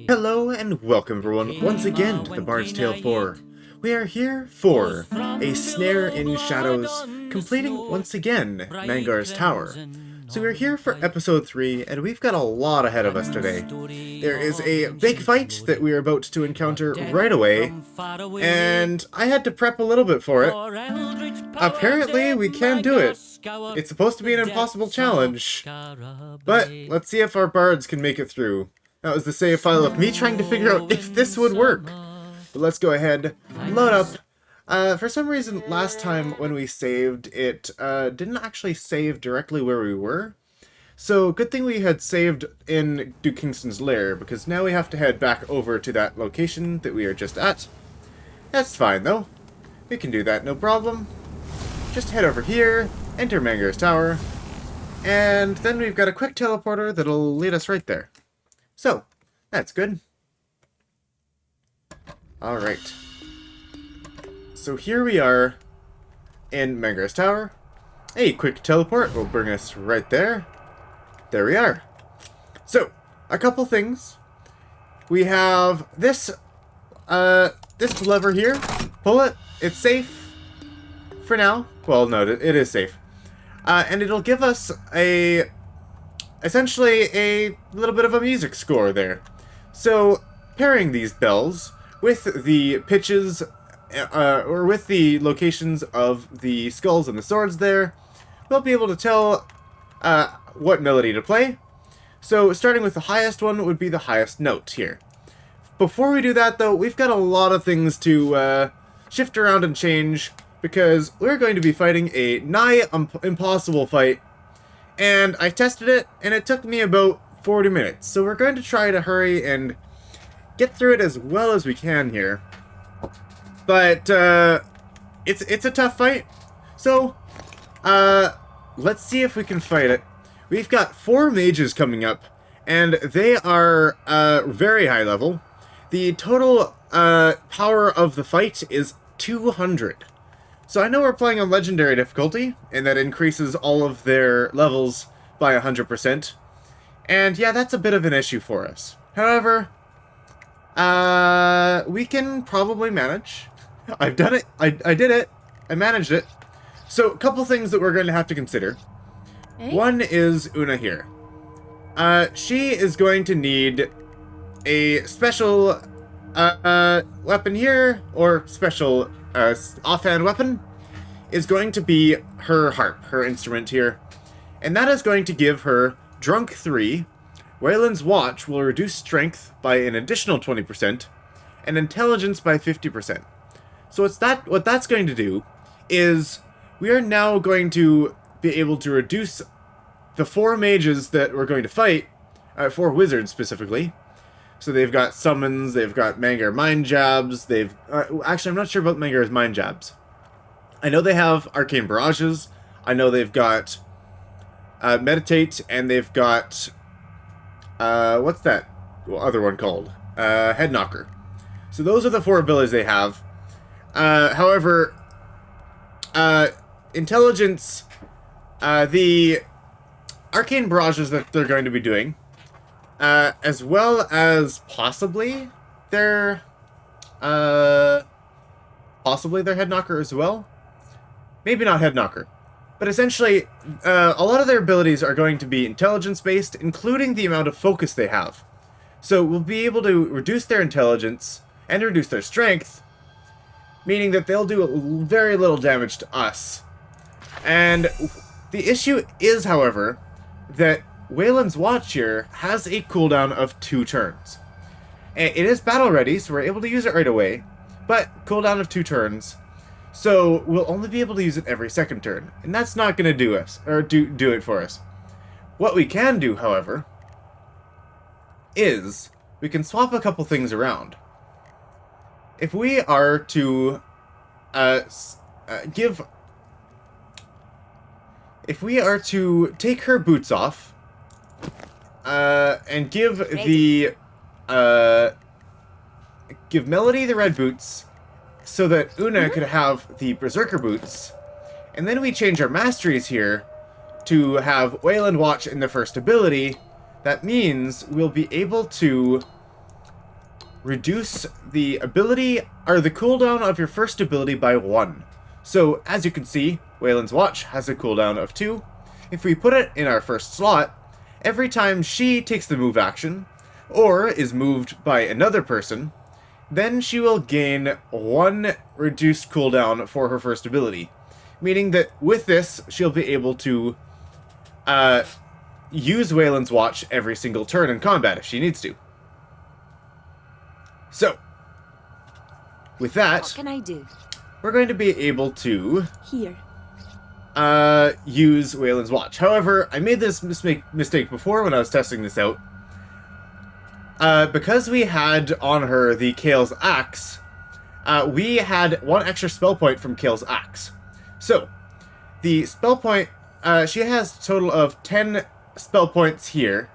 Hello and welcome everyone once again to the Bards Tale 4. We are here for a Snare in Shadows, completing once again Mangar's Tower. So we're here for episode 3 and we've got a lot ahead of us today. There is a big fight that we are about to encounter right away, and I had to prep a little bit for it. Apparently we can do it. It's supposed to be an impossible challenge, but let's see if our bards can make it through. That was the save file of me trying to figure out if this would work. But let's go ahead, load up. For some reason, last time when we saved, it didn't actually save directly where we were. So, good thing we had saved in Duke Kingston's lair, because now we have to head back over to that location that we are just at. That's fine, though. We can do that, no problem. Just head over here, enter Mangar's Tower, and then we've got a quick teleporter that'll lead us right there. So, that's good. Alright. So here we are in Mangar's Tower. A quick teleport will bring us right there. There we are. So, a couple things. We have this this lever here. Pull it. It's safe for now. Well, no, it is safe. And it'll give us essentially a little bit of a music score there. So, pairing these bells with the pitches, or with the locations of the skulls and the swords there, we'll be able to tell what melody to play. So, starting with the highest one would be the highest note here. Before we do that, though, we've got a lot of things to shift around and change, because we're going to be fighting a nigh impossible fight. And I tested it, and it took me about 40 minutes. So we're going to try to hurry and get through it as well as we can here. But it's a tough fight. So let's see if we can fight it. We've got 4 mages coming up, and they are very high level. The total power of the fight is 200. So I know we're playing on Legendary difficulty, and that increases all of their levels by 100%. And yeah, that's a bit of an issue for us. However, we can probably manage. I've done it. I did it. I managed it. So, a couple things that we're going to have to consider. One is Una here. She is going to need a special weapon here, or special offhand weapon, is going to be her harp, her instrument here. And that is going to give her Drunk 3, Waylon's Watch will reduce strength by an additional 20%, and intelligence by 50%. So what that's going to do is we are now going to be able to reduce the 4 mages that we're going to fight, 4 wizards specifically. So they've got summons, they've got Mangar mind jabs, they've... actually, I'm not sure about Mangar's mind jabs. I know they have arcane barrages, I know they've got meditate, and they've got... what's that other one called? Head knocker. So those are the 4 abilities they have. However, intelligence, the arcane barrages that they're going to be doing, as well as possibly their head knocker as well. Maybe not head knocker. But essentially, a lot of their abilities are going to be intelligence-based, including the amount of focus they have. So we'll be able to reduce their intelligence and reduce their strength, meaning that they'll do very little damage to us. And the issue is, however, that Waylon's Watch here has a cooldown of 2 turns. And it is battle ready, so we're able to use it right away, but cooldown of 2 turns. So we'll only be able to use it every second turn, and that's not going to do it for us. What we can do, however, is we can swap a couple things around. If we are to take her boots off and give Melody the red boots, so that Una could have the Berserker boots, and then we change our masteries here to have Wayland Watch in the first ability, that means we'll be able to reduce the ability, or the cooldown of your first ability by 1. So, as you can see, Wayland's Watch has a cooldown of 2. If we put it in our first slot, every time she takes the move action, or is moved by another person, then she will gain 1 reduced cooldown for her first ability. Meaning that with this, she'll be able to use Wayland's Watch every single turn in combat if she needs to. So, with that, what can I do? We're going to be able to Here. Use Wayland's Watch. However, I made this mistake before when I was testing this out. Because we had on her the Kale's Axe, we had 1 extra spell point from Kale's Axe. So, the spell point, she has a total of 10 spell points here.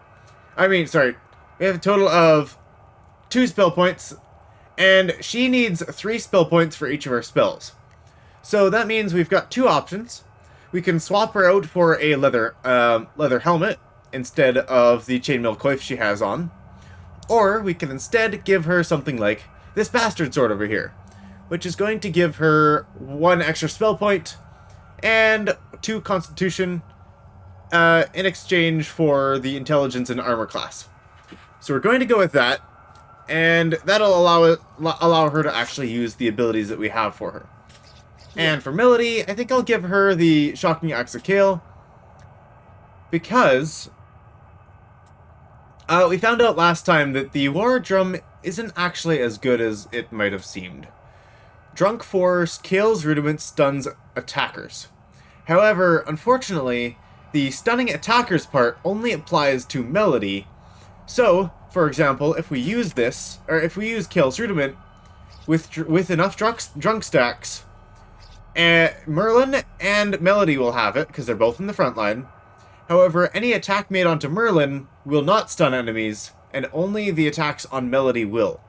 We have a total of 2 spell points, and she needs 3 spell points for each of her spells. So that means we've got 2 options. We can swap her out for a leather helmet instead of the chainmail coif she has on. Or we can instead give her something like this bastard sword over here, which is going to give her 1 extra spell point and 2 constitution in exchange for the intelligence and armor class. So we're going to go with that, and that'll allow her to actually use the abilities that we have for her. And for Melody, I think I'll give her the Shocking Axe of Kale, because we found out last time that the War Drum isn't actually as good as it might have seemed. Drunk Force, Kale's Rudiment stuns attackers. However, unfortunately, the stunning attackers part only applies to Melody. So, for example, if we use this, or if we use Kale's Rudiment with enough drunk stacks, Merlin and Melody will have it, because they're both in the front line. However, any attack made onto Merlin will not stun enemies, and only the attacks on Melody will.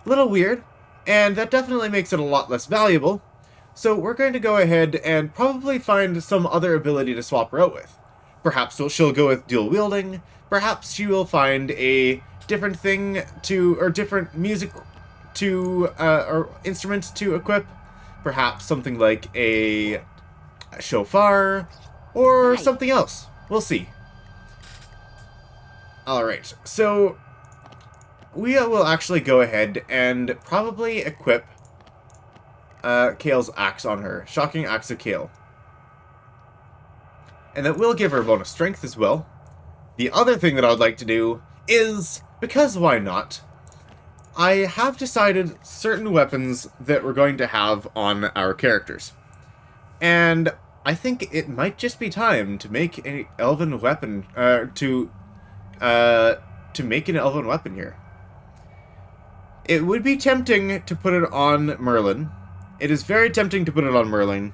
A little weird, and that definitely makes it a lot less valuable. So we're going to go ahead and probably find some other ability to swap her out with. Perhaps she'll go with dual wielding, perhaps she will find a different thing to, or different music to, or instrument to equip. Perhaps something like a shofar, or something else. We'll see. Alright, so we will actually go ahead and probably equip Kale's Axe on her. Shocking Axe of Kale. And that will give her bonus strength as well. The other thing that I would like to do is, because why not, I have decided certain weapons that we're going to have on our characters. And I think it might just be time to make an elven weapon, to make an elven weapon here. It would be tempting to put it on Merlin. It is very tempting to put it on Merlin.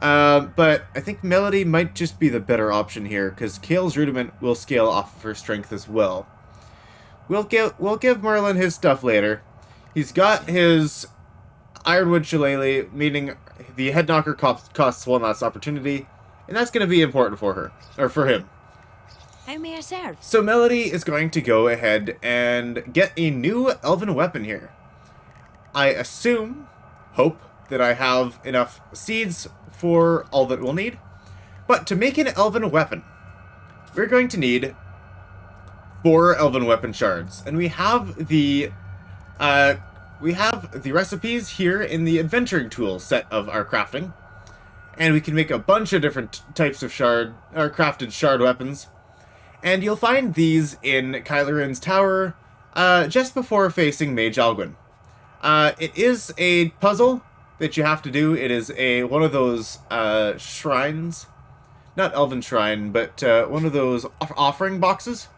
But I think Melody might just be the better option here, because Kale's Rudiment will scale off of her strength as well. We'll give Merlin his stuff later. He's got his Ironwood Shillelagh, meaning the head knocker costs 1 last opportunity, and that's going to be important for her, or for him. How may I serve? So Melody is going to go ahead and get a new elven weapon here. I hope that I have enough seeds for all that we'll need. But to make an elven weapon, we're going to need 4 elven weapon shards, and we have the recipes here in the adventuring tools set of our crafting, and we can make a bunch of different types of crafted shard weapons. And you'll find these in Kyleren's Tower just before facing Mage Alguin. It is a puzzle that you have to do. It is one of those shrines, not elven shrine, but one of those offering boxes.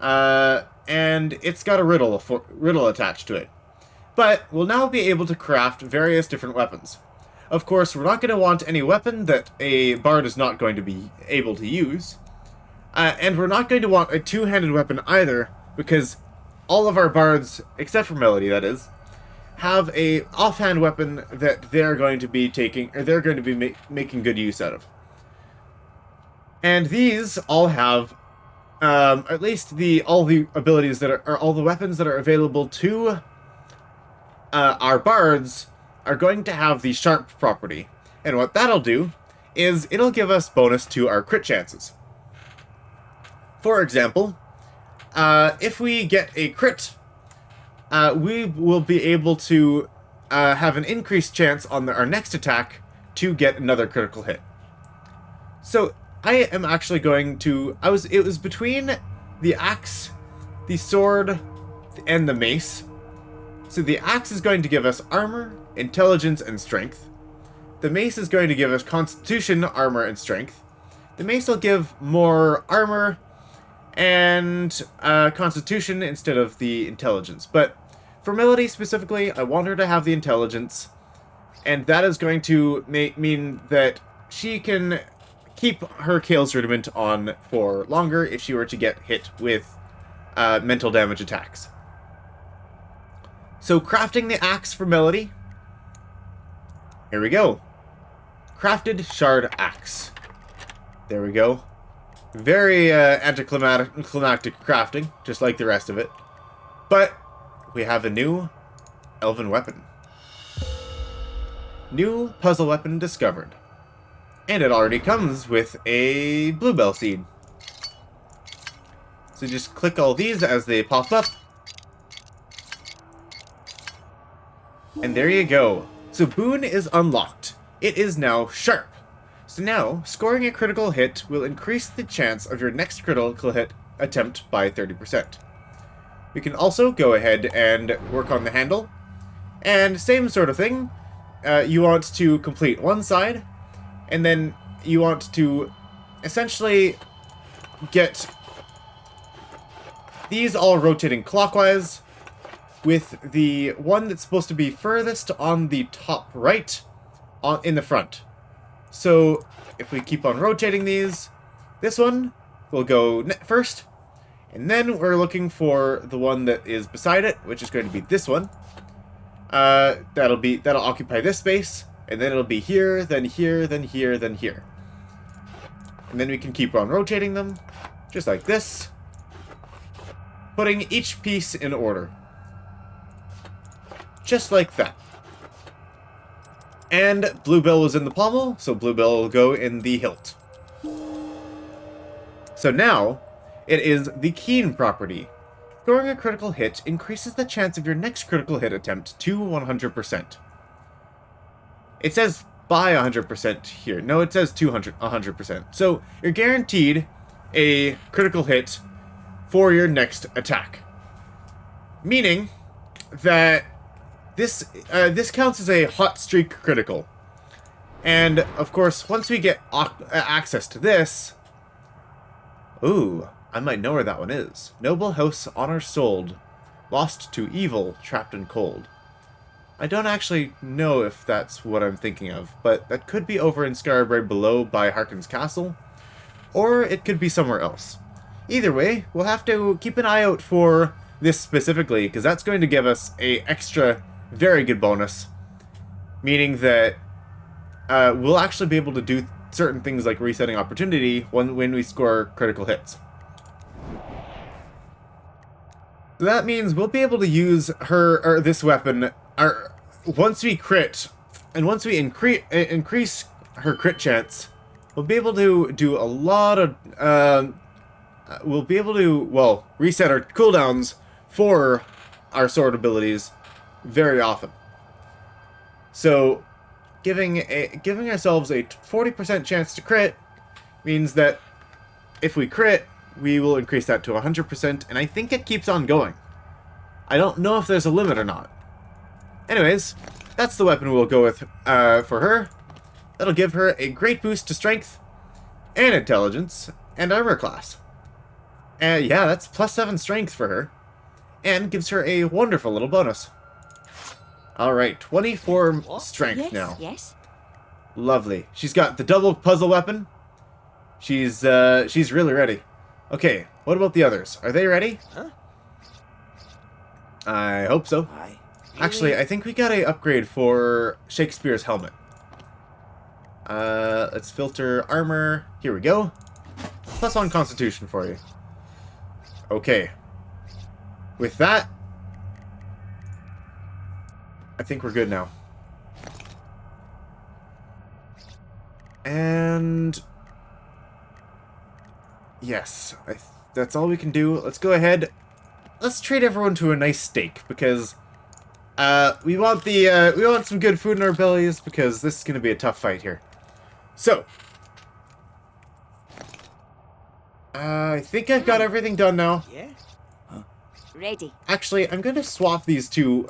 And it's got a riddle attached to it. But we'll now be able to craft various different weapons. Of course, we're not going to want any weapon that a bard is not going to be able to use. And we're not going to want a two-handed weapon either, because all of our bards, except for Melody, that is, have a offhand weapon that they're going to be making good use out of. And these all have at least all the abilities that are all the weapons that are available to our bards are going to have the sharp property. And what that'll do is it'll give us bonus to our crit chances. For example, if we get a crit, we will be able to have an increased chance on our next attack to get another critical hit. So I am actually going to... It was between the axe, the sword, and the mace. So the axe is going to give us armor, intelligence, and strength. The mace is going to give us constitution, armor, and strength. The mace will give more armor and constitution instead of the intelligence. But for Melody specifically, I want her to have the intelligence. And that is going to mean that she can keep her Chaos Rudiment on for longer if she were to get hit with mental damage attacks. So crafting the axe for Melody. Here we go. Crafted Shard Axe. There we go. Very anticlimactic crafting, just like the rest of it. But we have a new elven weapon. New puzzle weapon discovered. And it already comes with a bluebell seed. So just click all these as they pop up. And there you go. So Boon is unlocked. It is now sharp. So now, scoring a critical hit will increase the chance of your next critical hit attempt by 30%. We can also go ahead and work on the handle. And same sort of thing. You want to complete one side, and then you want to essentially get these all rotating clockwise, with the one that's supposed to be furthest on the top right in the front. So if we keep on rotating these, this one will go first, and then we're looking for the one that is beside it, which is going to be this one. That'll occupy this space, and then it'll be here, then here, then here, then here. And then we can keep on rotating them, just like this, putting each piece in order. Just like that. And Bluebell was in the pommel, so Bluebell will go in the hilt. So now, it is the Keen property. Scoring a critical hit increases the chance of your next critical hit attempt to 100%. It says by 100% here. No, it says 100%. So you're guaranteed a critical hit for your next attack. Meaning that this counts as a hot streak critical. And of course, once we get access to this, ooh, I might know where that one is. Noble House Honor Sold. Lost to evil, trapped and cold. I don't actually know if that's what I'm thinking of, but that could be over in Scarabray below by Hawkins Castle, or it could be somewhere else. Either way, we'll have to keep an eye out for this specifically, because that's going to give us a extra very good bonus, meaning that we'll actually be able to do certain things like resetting opportunity when we score critical hits. So that means we'll be able to use this weapon once we crit, and once we increase her crit chance, we'll be able to do a lot of we'll be able to, well, reset our cooldowns for our sword abilities very often. So giving ourselves a 40% chance to crit means that if we crit, we will increase that to 100%, and I think it keeps on going. I don't know if there's a limit or not. Anyways, that's the weapon we'll go with for her. That'll give her a great boost to strength, and intelligence, and armor class. And yeah, that's +7 strength for her, and gives her a wonderful little bonus. Alright, 24 strength now. Yes. Lovely. She's got the double puzzle weapon. She's really ready. Okay, what about the others? Are they ready? Huh? I hope so. Actually, I think we got a upgrade for Shakespeare's helmet. Let's filter armor. Here we go. +1 constitution for you. Okay. With that, I think we're good now. And yes, that's all we can do. Let's go ahead. Let's treat everyone to a nice steak because we want some good food in our bellies because this is going to be a tough fight here. So, I think I've got everything done now. Yeah. Ready. Actually, I'm going to swap these two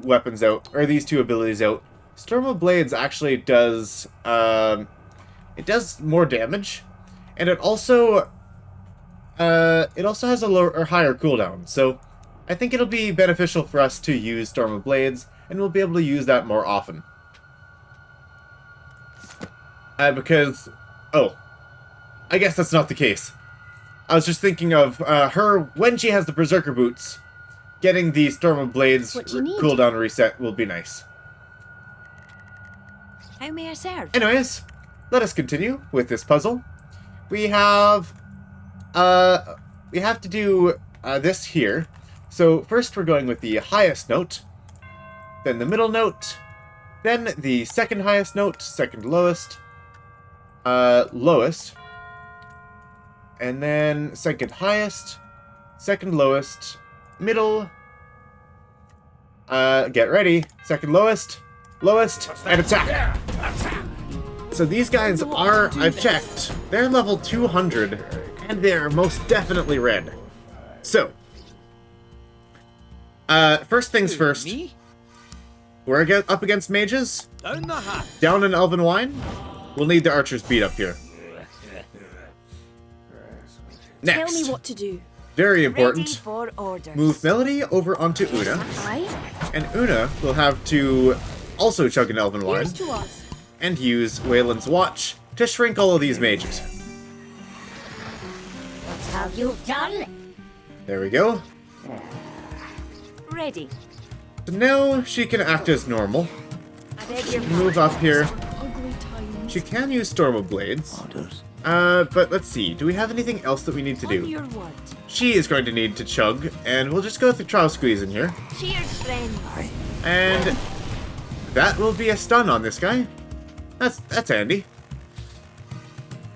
weapons out, or these two abilities out. Storm of Blades actually does it does more damage, and it also has a lower or higher cooldown. So, I think it'll be beneficial for us to use Storm of Blades, and we'll be able to use that more often. Because, oh, I guess that's not the case. I was just thinking of her, when she has the Berserker Boots, getting the Storm of Blades cooldown reset will be nice. How may I serve? Anyways, let us continue with this puzzle. We have to do this here. So first we're going with the highest note, then the middle note, then the second highest note, second lowest, lowest, and then second highest, second lowest, middle, get ready, second lowest, lowest, and attack. So these guys are, I've checked, they're level 200, and they're most definitely red. So, first things first, we're up against mages, down in Elven Wine, we'll need the Archer's Beat up here. Next, Tell me what to do. very important, Ready for orders. move Melody over onto Una, Aye. and Una will have to also chug an Elven Wine, Here's to us. and use Wayland's Watch to shrink all of these mages. What have you done? There we go. Ready. So now she can act as normal. I beg your Move up here. ugly times. She can use Storm of Blades. But let's see. Do we have anything else that we need to On do? your word. She is going to need to chug, and we'll just go through Trial Squeeze in here. Cheers, friends. And that will be a stun on this guy. That's handy.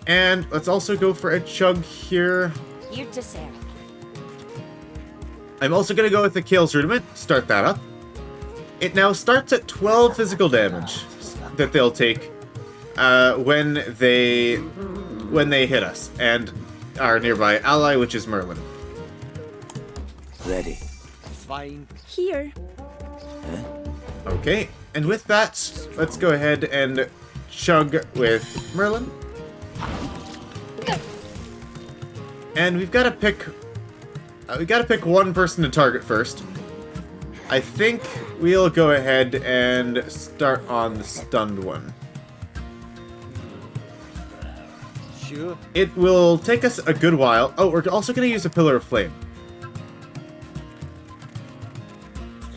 And let's also go for a chug here. Here to serve. I'm also going to go with the Kale's Rudiment. Start that up. It now starts at 12 physical damage that they'll take when they hit us and our nearby ally, which is Merlin. Ready. Fine. Here. Okay, and with that, let's go ahead and chug with Merlin. And we've got to pick one person to target first. I think we'll go ahead and start on the stunned one. Sure. It will take us a good while. Oh, we're also going to use a Pillar of Flame.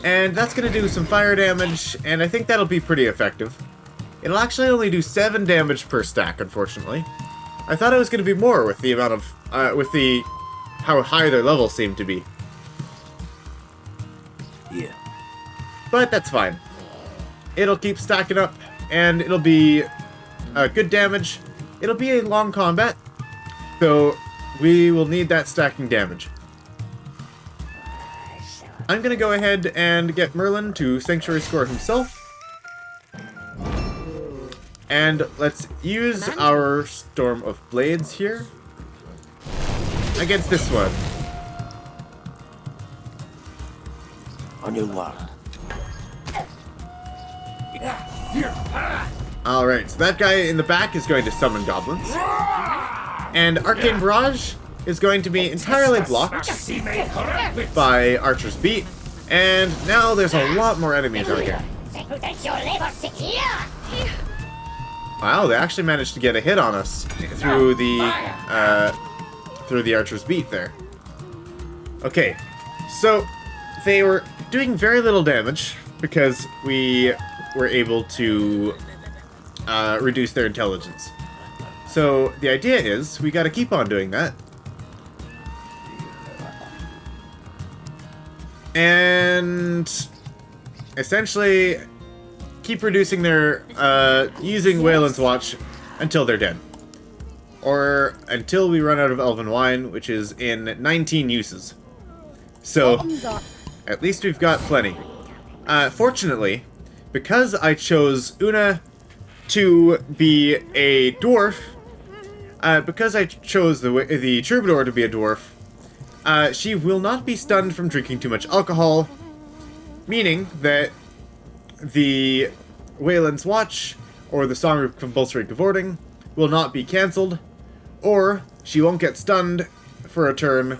And that's going to do some fire damage, and I think that'll be pretty effective. It'll actually only do 7 damage per stack, unfortunately. I thought it was going to be more with the amount of, how high their levels seem to be. Yeah. But that's fine. It'll keep stacking up, and it'll be good damage. It'll be a long combat, so we will need that stacking damage. I'm going to go ahead and get Merlin to Sanctuary Score himself. And let's use our Storm of Blades here against this one. On your mark. Alright, so that guy in the back is going to summon goblins. And Arcane Barrage is going to be entirely blocked by Archer's Beat. And now there's a lot more enemies out here. Wow, they actually managed to get a hit on us through the Archer's Beat there. Okay, so they were doing very little damage because we were able to reduce their intelligence. So the idea is we got to keep on doing that. And essentially keep reducing their using Wayland's Watch until they're dead. Or until we run out of Elven Wine, which is in 19 uses. So, at least we've got plenty. Fortunately, because I chose Una to be a dwarf, because I chose the Troubadour to be a dwarf, she will not be stunned from drinking too much alcohol, meaning that the Wayland's Watch, or the Song of Compulsory Cavorting, will not be cancelled, or she won't get stunned for a turn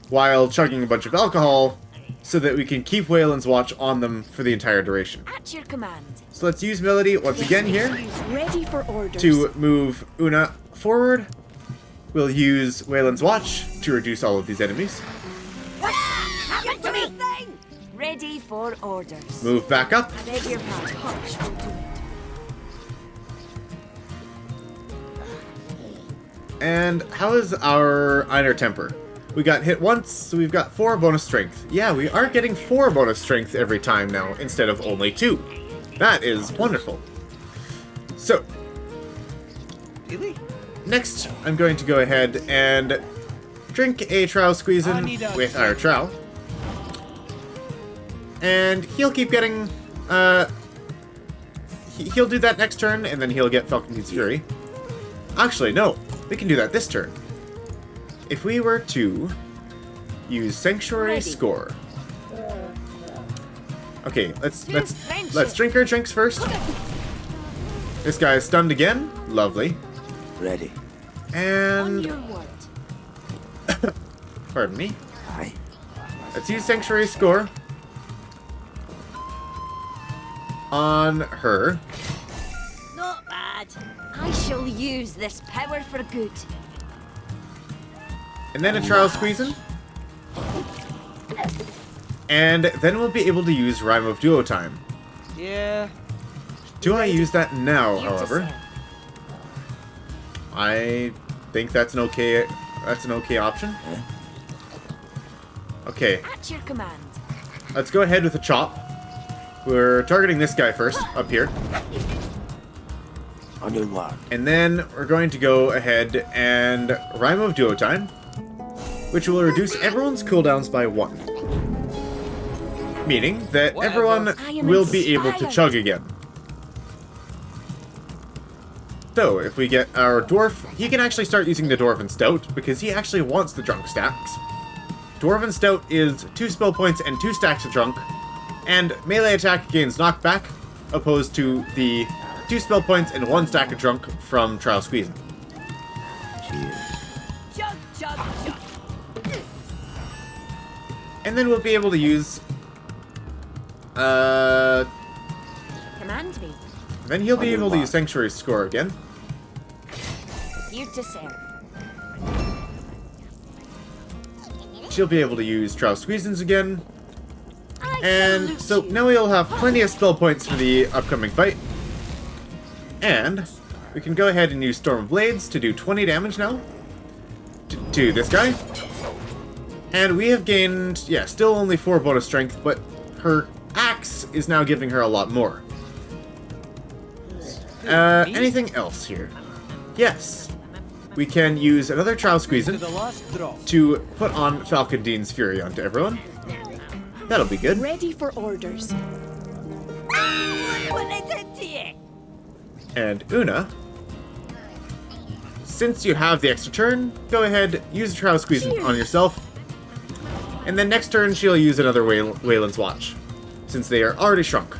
while chugging a bunch of alcohol, so that we can keep Wayland's Watch on them for the entire duration. At your command. So let's use Melody once again here Ready for orders. to move Una forward. We'll use Wayland's Watch to reduce all of these enemies. Happen to me. Ready for orders. Move back up. I beg your pardon. Hush will do it. And how is our Einer Temper? We got hit once, so we've got 4 bonus strength. Yeah, we are getting 4 bonus strength every time now, instead of only 2. That is wonderful. So, Really? next I'm going to go ahead and drink a Trow Squeezin' with our Trow. And he'll keep getting, he'll do that next turn, and then he'll get Falcon's Fury. Actually, no. We can do that this turn. If we were to use Sanctuary Score. Okay, let's drink our drinks first. This guy is stunned again. Lovely. Ready. On And your word. pardon me. Aye. Let's use Sanctuary Score on her. Not bad. I shall use this power for good. And then a Trial Squeezin'. And then we'll be able to use Rhyme of Duo Time. Yeah. Do I use that now, You however? decide. I think that's an okay option. Okay, At your command. let's go ahead with a chop. We're targeting this guy first, up here. On your mark. And then we're going to go ahead and Rhyme of Duo Time, which will reduce everyone's cooldowns by 1. Meaning that everyone I am will be able to inspired. chug again. So, if we get our Dwarf, he can actually start using the Dwarven Stout, because he actually wants the Drunk stacks. Dwarven Stout is 2 spell points and 2 stacks of Drunk, and melee attack gains knockback, opposed to the 2 spell points and 1 stack of Drunk from Trial Squeezing. Cheers. Chug, chug, chug. And then we'll be able to use... Command me. Then he'll be able to use Sanctuary Score again. Here to serve. She'll be able to use Trial Squeezins again. I And salute so you. now we'll have plenty of spell points for the upcoming fight. And we can go ahead and use Storm of Blades to do 20 damage now. To this guy. And we have gained, yeah, still only 4 bonus strength, but her axe is now giving her a lot more. Anything else here? Yes. We can use another Trial To Squeezin' the last drop. to put on Falcon Dean's Fury onto everyone. That'll be good. Ready for orders. What I did to you? And Una, since you have the extra turn, go ahead, use a Trial Squeezin' on yourself. And then next turn, she'll use another Wayland's Watch, since they are already shrunk.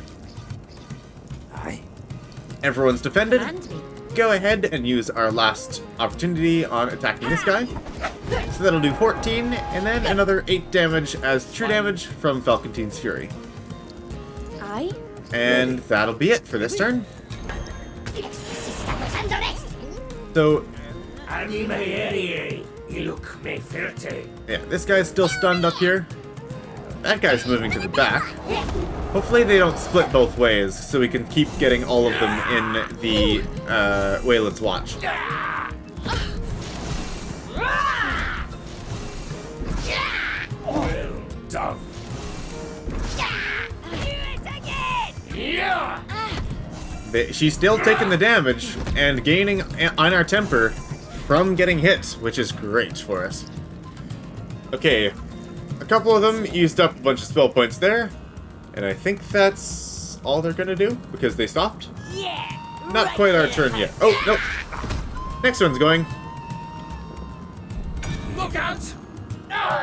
Aye. Everyone's defended. Command me. Go ahead and use our last opportunity on attacking this guy. So that'll do 14, and then another 8 damage as true damage from Falcon Dean's Fury. I. And that'll be it for this turn. So, yeah, this guy's still stunned up here. That guy's moving to the back. Hopefully they don't split both ways, so we can keep getting all of them in the Wayland's Watch. She's still taking the damage and gaining on our temper from getting hit, which is great for us. Okay, a couple of them used up a bunch of spell points there, and I think that's all they're gonna do because they stopped. Yeah. Not right quite our there, turn my yet. Oh, no. Next one's going. Look out!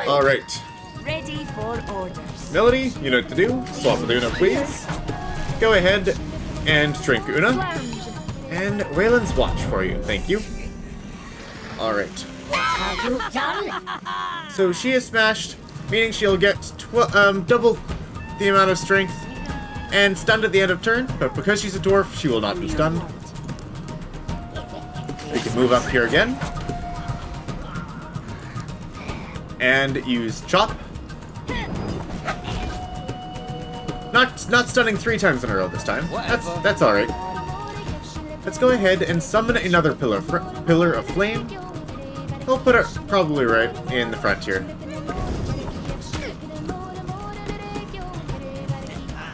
All right. Ready for orders. Melody, you know what to do. Swap with Una, please. Go ahead and drink Una. And Waylon's watch for you. Thank you. All right. Have you done? So she is smashed, meaning she'll get double the amount of strength and stunned at the end of turn, but because she's a dwarf, she will not be stunned. We can move up here again. And use Chop. Not stunning 3 times in a row this time. That's alright. Let's go ahead and summon another pillar of flame. We'll put it probably right in the front here.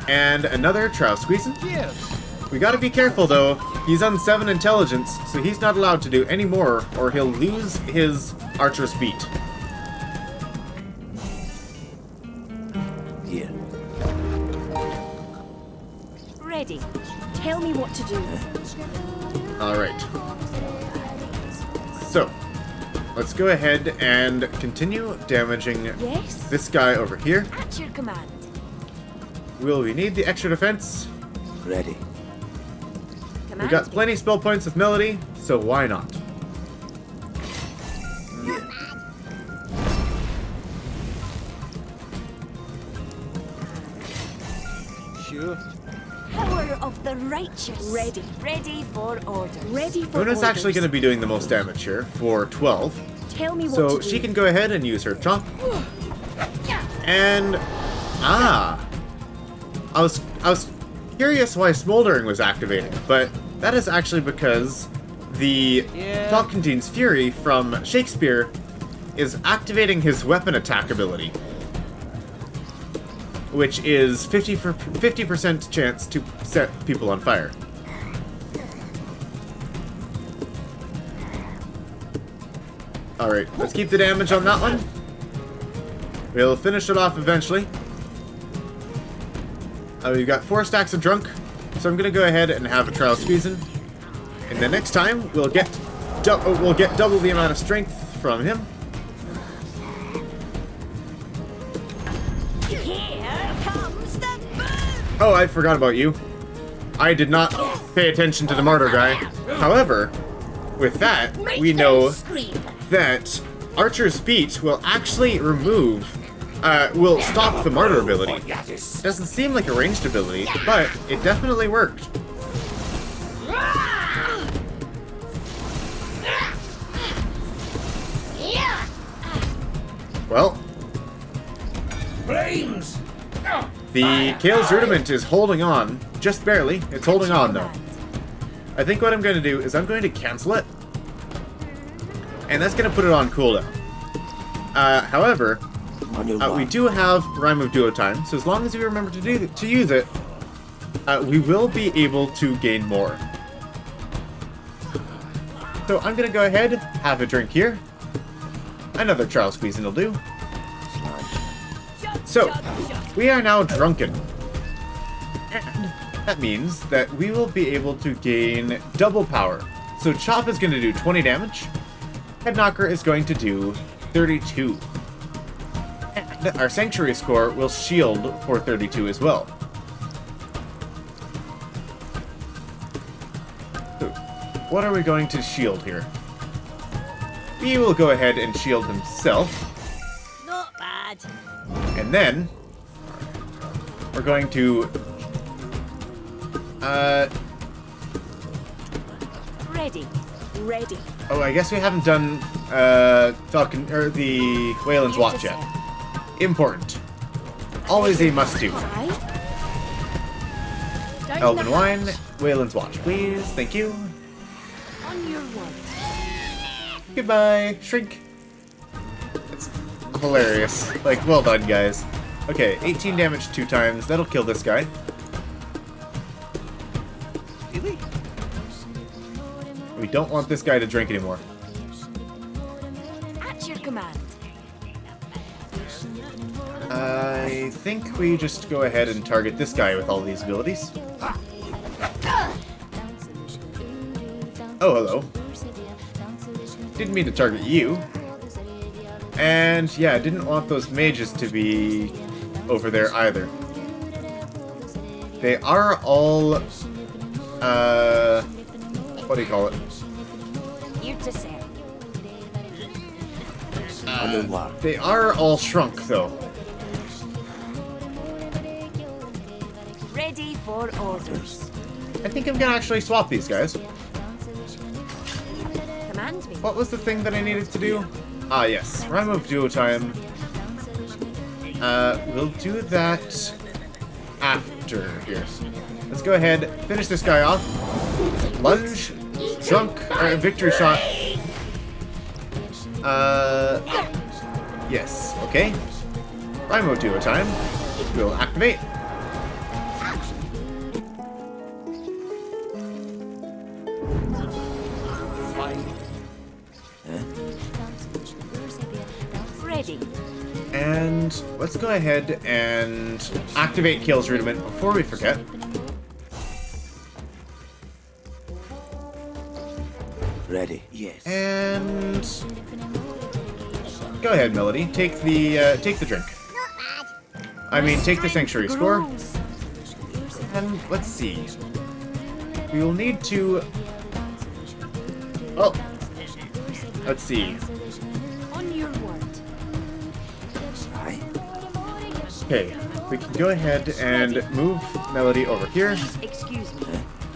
And another trial squeezing. We gotta be careful though. He's on 7 intelligence, so he's not allowed to do any more, or he'll lose his archer's beat. Here. Ready. Tell me what to do. Alright. So, let's go ahead and continue damaging Yes. this guy over here. At your command. Will we need the extra defense? Ready. We Command. got plenty spell points with Melody, so why not? Here. Sure. Power of the righteous. Ready. Ready for orders. Ready for Una's orders. actually going to be doing the most damage here for 12. Tell me what So to do. she can go ahead and use her chop. And I was curious why Smoldering was activating, but that is actually because the Falcontine's Fury from Shakespeare is activating his weapon attack ability, which is 50% chance to set people on fire. Alright, let's keep the damage on that one. We'll finish it off eventually. We've got 4 stacks of drunk, so I'm gonna go ahead and have a trial squeezing. And the next time we'll get double the amount of strength from him. Here comes the boom. Oh, I forgot about you. I did not pay attention to the martyr guy. However, with that, we know that Archer's Beat will actually will stop the martyr ability. Doesn't seem like a ranged ability, but it definitely worked. Well, Flames! the Kale's Rudiment is holding on, just barely. It's holding on though. I think what I'm going to do is I'm going to cancel it, and that's going to put it on cooldown. However, On your we mark. do have Rhyme of Duo time, so as long as we remember to use it, we will be able to gain more. So I'm going to go ahead, have a drink here. Another trial squeezing will do. So, we are now drunken. And that means that we will be able to gain double power. So Chop is going to do 20 damage. Head Knocker is going to do 32. And our Sanctuary score will shield for 32 as well. So, what are we going to shield here? He will go ahead and shield himself. Not bad. And then we're going to Ready. Ready. oh, I guess we haven't done Falcon or the Wayland's Watch yet. Important. Always a must do. Elven Wine, Wayland's Watch, please. Thank you. On your word. Goodbye, Shrink. It's hilarious. Like, well done, guys. Okay, 18 damage 2 times. That'll kill this guy. Really? We don't want this guy to drink anymore. At your command. I think we just go ahead and target this guy with all these abilities. Oh, hello. Didn't mean to target you. And yeah, didn't want those mages to be over there either. They are all, what do you call it? You to serve. They are all shrunk, though. Ready for orders. I think I'm gonna actually swap these guys. Command me. What was the thing that I needed to do? Ah, yes. Rhyme of duo time. We'll do that after here. Let's go ahead, finish this guy off. Lunge, drunk, or victory shot. Yes, okay. Rhyme of duo time. We'll activate. Ready. And let's go ahead and activate Kale's Rudiment before we forget. Ready. Yes. And go ahead, Melody. Take the drink. I mean, take the sanctuary score. And let's see. We will need to. Oh, let's see. On your word. Aye. Okay, we can go ahead and move Melody over here. Excuse me.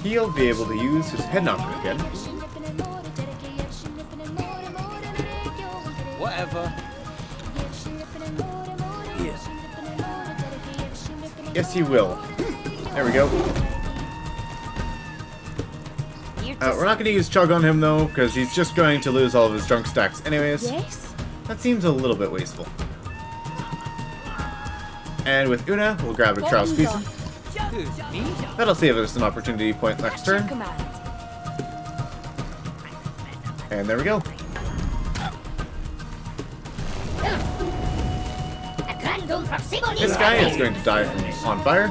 He'll be able to use his head knocker again. Whatever. Yes. Yes, he will. There we go. We're not going to use Chug on him, though, because he's just going to lose all of his drunk stacks anyways. Yes. That seems a little bit wasteful. And with Una, we'll grab a Trial Squeezing. Who? Me? That'll save us an opportunity point next turn. Command. And there we go. This guy is going to die from on fire.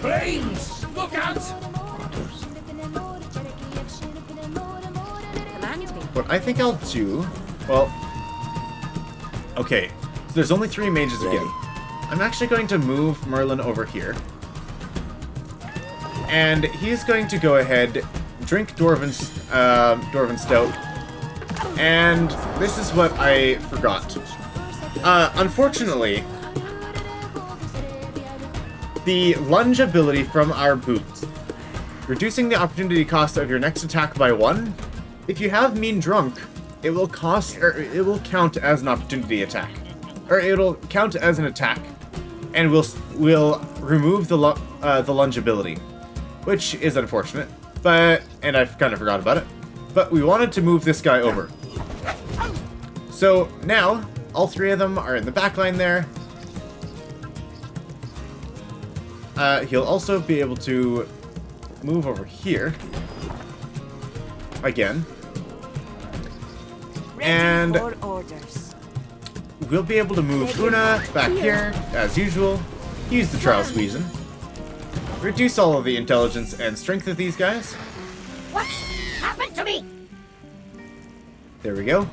Flames! Look out! Command me. What I think I'll do... Well... Okay, so there's only 3 mages again. I'm actually going to move Merlin over here. And he's going to go ahead, drink Dwarven Stout. And this is what I forgot. Unfortunately, the lunge ability from our boots, reducing the opportunity cost of your next attack by 1. If you have Mean Drunk, it will count as an opportunity attack, or it'll count as an attack, and will remove the lunge ability, which is unfortunate. And I kind of forgot about it. But we wanted to move this guy over. So now all 3 of them are in the back line there. He'll also be able to move over here again. And Ready for orders. we'll be able to move Una back here, as usual. Use the Trial Squeezing. Reduce all of the intelligence and strength of these guys. What happened to me? There we go.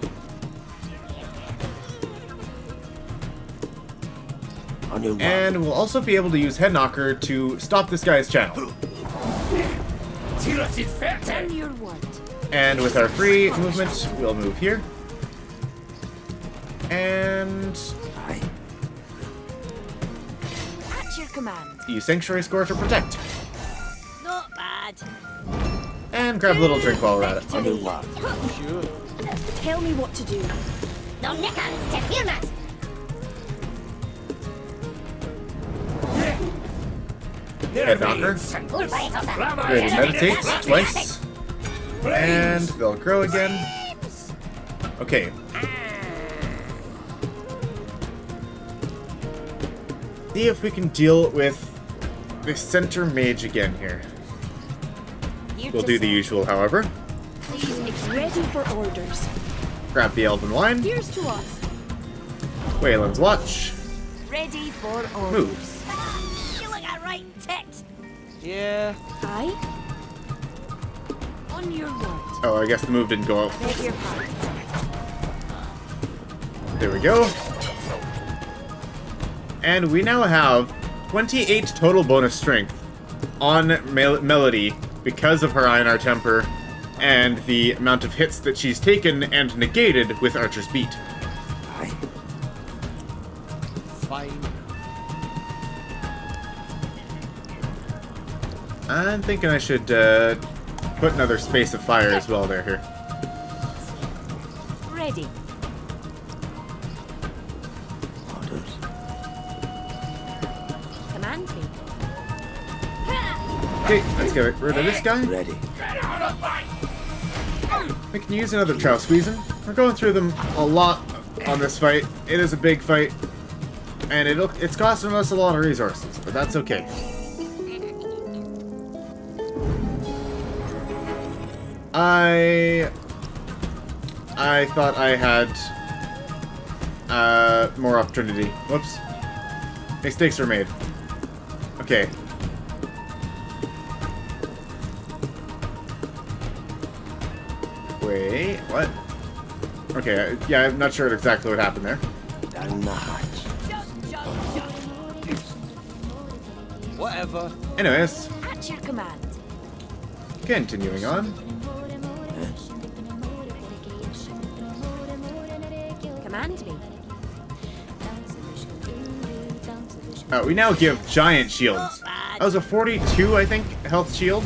On your And we'll also be able to use Head Knocker to stop this guy's channel. On your word. And with our free movement, we'll move here. And Aye. At your command. use Sanctuary Score to protect. Not bad. And grab a little drink while we're at it. On your word. Sure. Tell me what to do. No nickels to feel that. Head Knocker. Poor bite of that. Go ahead and meditate twice. And they'll grow again. Okay. See if we can deal with the center mage again here. Here We'll to do the serve. usual, however. Please excuse Ready for orders. Grab the elven wine. Here's to us. Wayland's watch. Ready for orders. Move. You look a right tit. Yeah. Aye. On your word. Oh, I guess the move didn't go out. Beg your pardon. There we go. And we now have 28 total bonus strength on Melody because of her Einar temper and the amount of hits that she's taken and negated with Archer's Beat. Aye. Fine. I'm thinking I should put another space of fire as well there here. Ready. Orders. Command me. Okay, let's get rid of this guy. Ready. Get out of my... We can use another Trow Squeezing. We're going through them a lot on this fight. It is a big fight. And it's costing us a lot of resources, but that's okay. I thought I had more opportunity. Whoops. Mistakes were made. Okay. Wait, what? Okay, yeah, I'm not sure exactly what happened there. Down the hatch. Whatever. Anyways, At your command. continuing on. Command me. We now give giant shields. That was a 42, I think, health shield.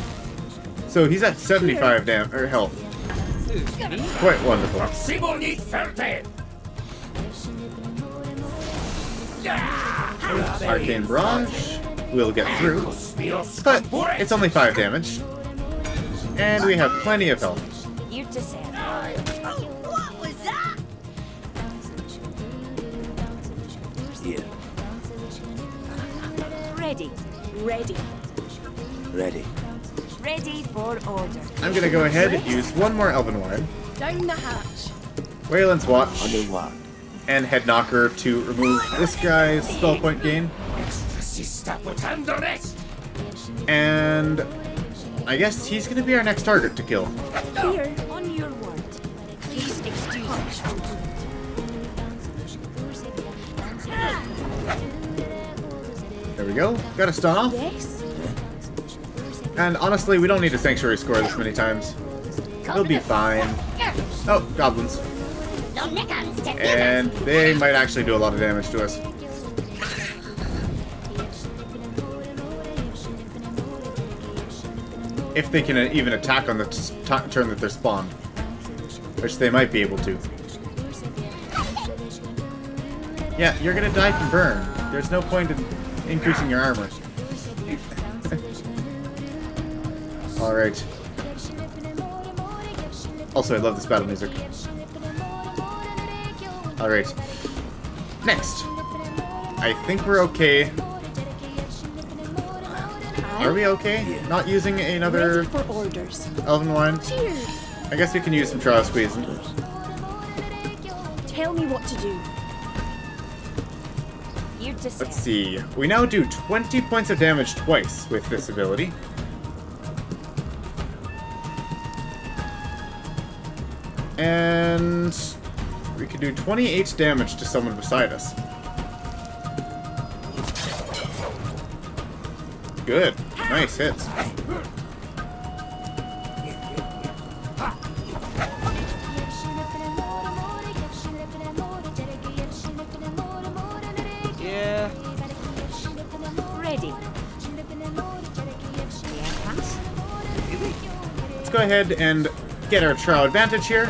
So he's at 75 health. Who, me? Quite wonderful. Simoni Ferte! Arcane Barrage. We'll get through. But it's only 5 damage. And we have plenty of health. Here to serve. Oh, what was that? Here. Ready. Ready. Ready. Ready for order. I'm gonna go ahead and use one more Elven Wine, Down the hatch. Wayland's Watch, On your word. and Head Knocker to remove this guy's spell point gain. Si sta buttando rest! And I guess he's gonna be our next target to kill. Here. On your word. Please excuse me. There we go. Got a stun off. Yes. And honestly, we don't need a Sanctuary score this many times. He'll be fine. Oh, goblins. No nickans to And they might actually do a lot of damage to us. If they can even attack on the turn that they're spawned. Which they might be able to. Yeah, you're gonna die from burn. There's no point in increasing your armor. Alright. Also, I love this battle music. Alright. Next. I think we're okay. Are we okay? Not using another Ready for orders. Elven Wine? Cheers. I guess we can use some Trial Squeezing. Tell me what to do. Here to serve. Let's see. We now do 20 points of damage twice with this ability. And we can do 28 damage to someone beside us. Good. Nice hits. Yeah. Ready. Yeah, pass. Let's go ahead and get our Trow advantage here.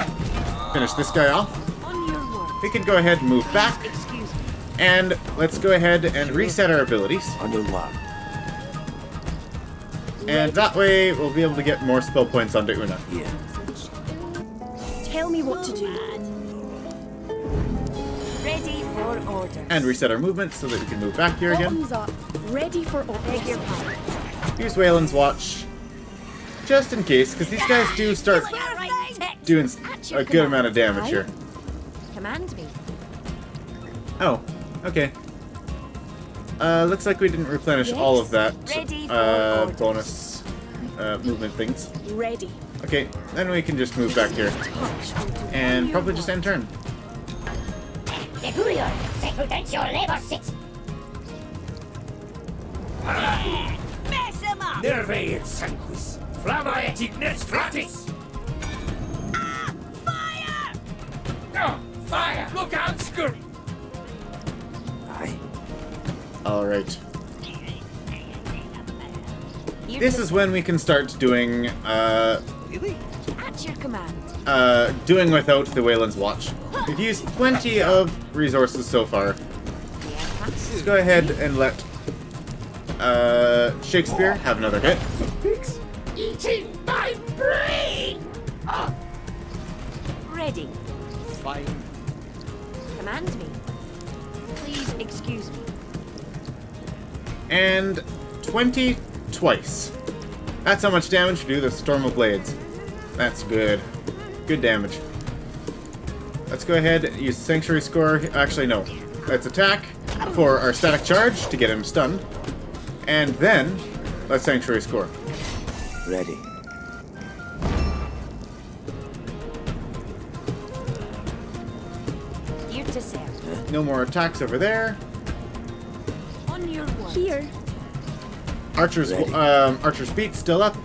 Finish this guy off. On your word. We can go ahead and move back. Excuse me. And let's go ahead and reset our abilities. On your word. And that way, we'll be able to get more spell points onto Una. Here. Tell me what to do. Ready for order. And reset our movement so that we can move back here again. Bottoms up. Ready for Beg your orders. pardon. Use Wayland's watch. Just in case, because these guys do start doing a good amount of damage here. Command me. Oh, okay. Looks like we didn't replenish all of that Ready for orders. bonus movement things. Ready. Okay, then we can just move back here. And probably just end turn. The courier, your labor sits. Mess him up! Nerve et sanguis. Flamma et ignes fratis. Fire! Oh, fire! Look out, Scurry! Aye. Alright. You This is when we can start doing, Really? at your command. doing without the Wayland's watch. We've used plenty of resources so far. Let's go ahead and let, Shakespeare have another hit. Pigs eating my brain! Oh, Ready. Fine. Command me. Please excuse me. And 20 twice. That's how much damage we do the Storm of Blades. That's good. Good damage. Let's go ahead and use Sanctuary Score. Actually, no. Let's attack for our static charge to get him stunned. And then, let's Sanctuary Score. Ready. Here to serve. No more attacks over there. On your word. Here. Archer's Ready. Archer's beat still up.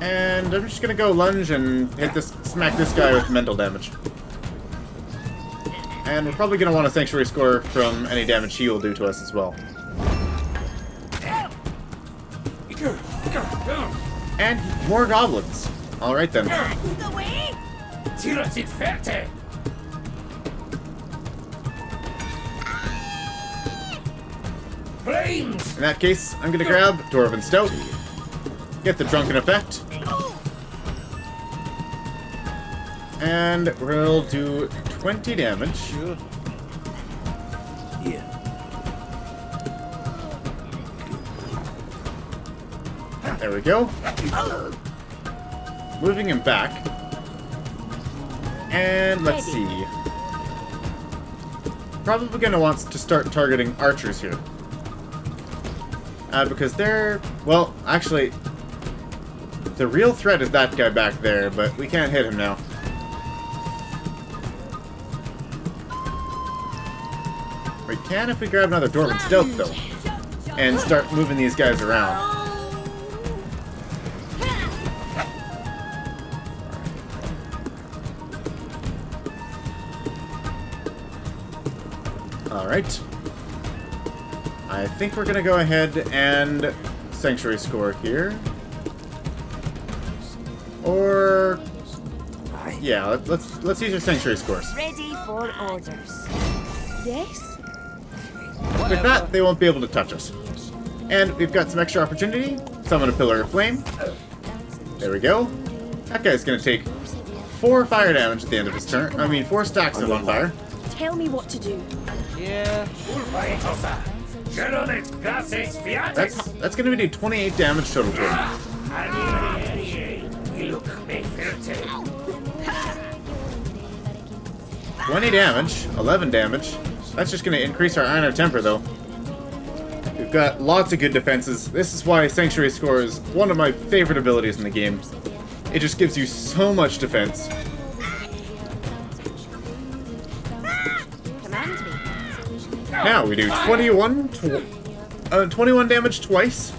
And I'm just gonna go lunge and smack this guy with mental damage. And we're probably gonna want a Sanctuary Score from any damage he will do to us as well. And more goblins. Alright then. That's the way! Tiras it ferte! Flames! In that case, I'm gonna grab Dwarven Stout. Get the drunken effect. And we'll do 20 damage. Sure. Here. There we go. Moving him back. And let's see. Probably gonna want to start targeting archers here. Because they're... Well, actually... The real threat is that guy back there, but we can't hit him now. We can if we grab another Dwarven Stout, though. And start moving these guys around. Alright. I think we're gonna go ahead and Sanctuary Score here. Or... Aye. Yeah, let's use our Sanctuary Scores. Ready for orders. Yes. With that, they won't be able to touch us. And we've got some extra opportunity. Summon a Pillar of Flame. There we go. That guy's gonna take 4 fire damage at the end of his turn. I mean, 4 stacks of on fire. Tell me what to do. Yeah. Urbaetosa! Geronet gases fiatis! That's gonna be 28 damage total to him. Look me ferte! 20 damage, 11 damage. That's just gonna increase our Iron Temper, though. We've got lots of good defenses. This is why Sanctuary Score is one of my favorite abilities in the game. It just gives you so much defense. Command me. Now we do 21 damage twice.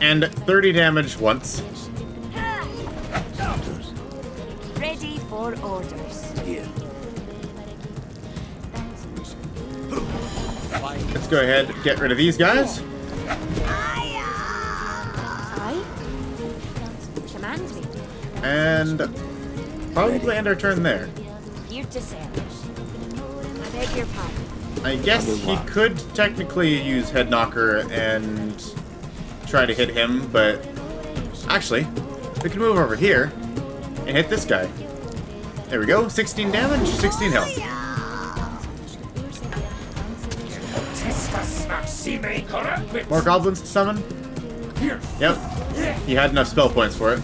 And 30 damage once. Ready for orders. Here. Fine. Let's go ahead and get rid of these guys. Aye. Command me. And probably end our turn there. Here to serve. I beg your pardon. I guess he could technically use Head Knocker and try to hit him, but actually, we can move over here and hit this guy. There we go. 16 damage, 16 health. Testas maxime corrupt. More goblins to summon. Yep. He had enough spell points for it.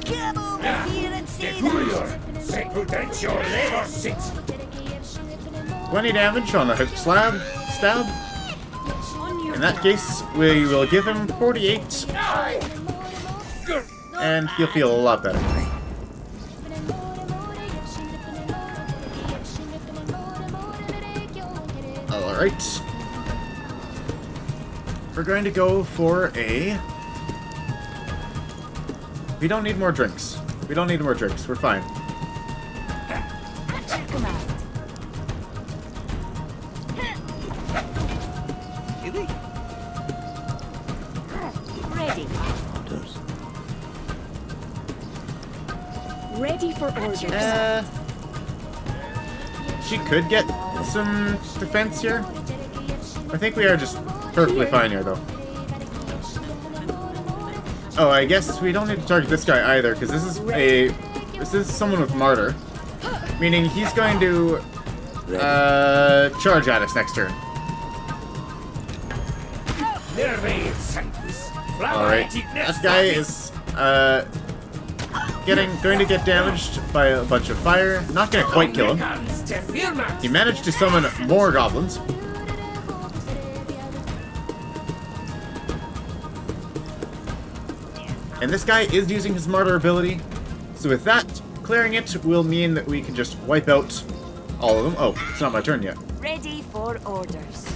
Come over here and say that. Defurior. Secutentio labor sit. 20 damage on a hip stab. On your In that case, we will give him 48, and he'll feel a lot better. Alright. We're going to go for a... We don't need more drinks. We don't need more drinks. We're fine. ready. Orders. Ready for orders. She could get some defense here. I think we are just perfectly fine here, though. Oh, I guess we don't need to target this guy either, because this is someone with Martyr, meaning he's going to charge at us next turn. Alright, that guy is going to get damaged by a bunch of fire. Not going to quite kill him. He managed to summon more goblins. And this guy is using his Martyr ability. So with that, clearing it will mean that we can just wipe out all of them. Oh, it's not my turn yet. Ready for orders.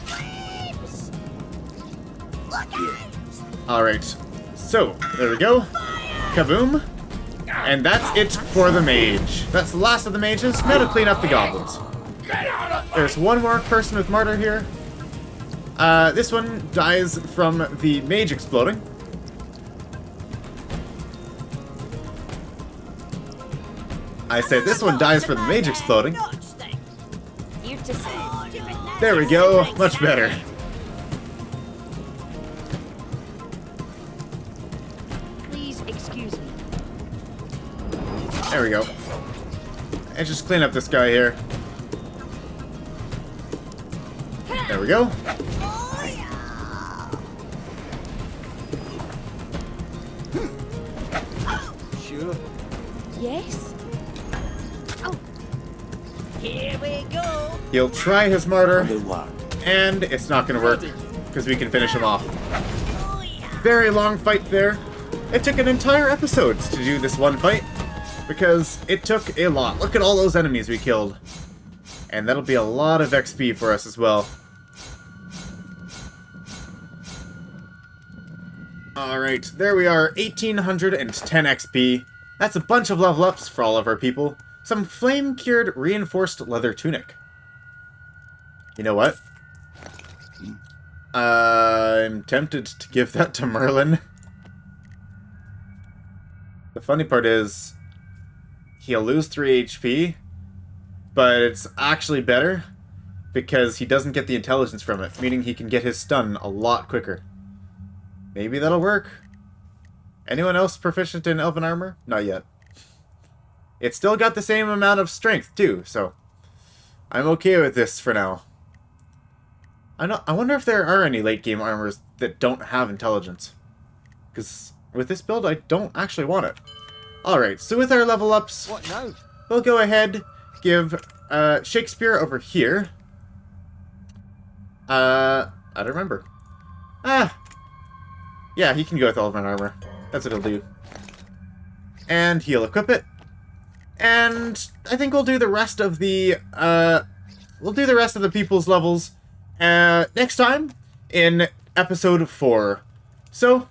Alright, so there we go. Kaboom. And that's it for the mage. That's the last of the mages. Now to clean up the goblins. There's one more person with Martyr here. This one dies from the mage exploding. I said this one dies from the mage exploding. You to say. There we go. Much better. Please excuse me. There we go. And just clean up this guy here. There we go. Sure. Yes? Here we go. He'll try his Martyr, Under what? and it's not going to work, because we can finish him off. Very long fight there. It took an entire episode to do this one fight, because it took a lot. Look at all those enemies we killed. And that'll be a lot of XP for us as well. Alright, there we are, 1810 XP. That's a bunch of level ups for all of our people. Some flame-cured reinforced leather tunic. You know what? I'm tempted to give that to Merlin. The funny part is, he'll lose 3 HP, but it's actually better because he doesn't get the intelligence from it, meaning he can get his stun a lot quicker. Maybe that'll work. Anyone else proficient in elven armor? Not yet. It's still got the same amount of strength, too, so I'm okay with this for now. I wonder if there are any late-game armors that don't have intelligence. Because with this build, I don't actually want it. Alright, so with our level ups, What now? we'll go ahead, give Shakespeare over here. I don't remember. Yeah, he can go with elven armor. That's what he'll do. And he'll equip it. And I think we'll do the rest of the people's levels next time in episode 4. So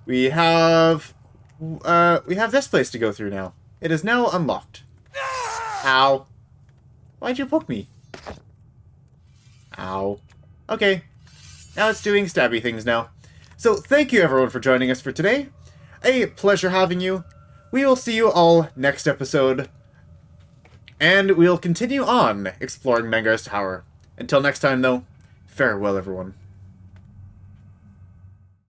we have this place to go through now. It is now unlocked. Ow. Why'd you poke me? Ow. Okay. Now it's doing stabby things now. So thank you everyone for joining us for today. A pleasure having you. We will see you all next episode. And we'll continue on exploring Mangar's Tower. Until next time, though, farewell, everyone.